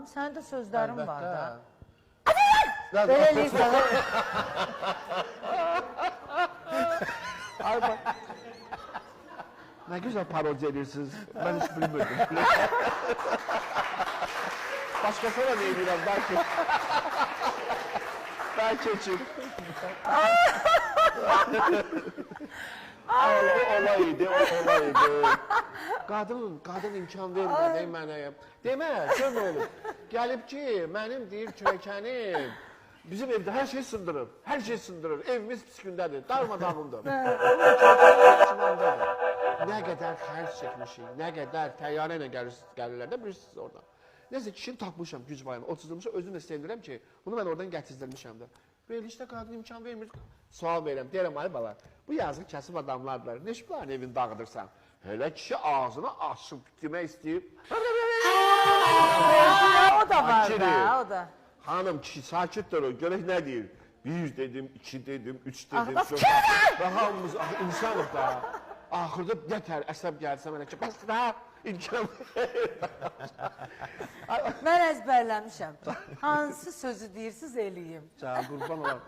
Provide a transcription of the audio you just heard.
Sənin də sözlərin var da. Belə eləyirsən. Ay bak. Ne güzel parodi ediyorsunuz. Ben hiç bilmiyordum. Başkasına ne ediyorum belki. Belki için. O olaydı. Qadın imkan vermədi mənə. Demə, gör nə olur. Gəlib ki, mənim deyir kürəkənim, bizim evdə hər şey sındırır. Hər şey sındırır. Evimiz pis gündədir. Darmadağındır. Nə qədər xərc çəkmişik, nə qədər təyyarə ilə gəlirlər də bilirsiniz oradan. Nəsə kişini tapmışam güc bayını, otuzdurmuşam, özümlə sevinirəm ki, bunu mən oradan gətizdirmişəm də. Belə işdə qadın imkan vermir. Sual verirəm, deyirəm ay bala, bu yazıq kəsib adamlardır. Neş bunların evini dağıdırsan? Elə kişi ağzını açıb demək istəyib. O da var da, o da. Hanım kişi sakitdir o, görək nə deyir? 1 dedim, 2 dedim, 3 dedim. Və hamımız insanıq da. Axırda nətər əsəb gəlsə mənə ki, bəs də imkan Mən əzbərləmişəm. Hansı sözü deyirsiniz eləyim. Can, qurban olam.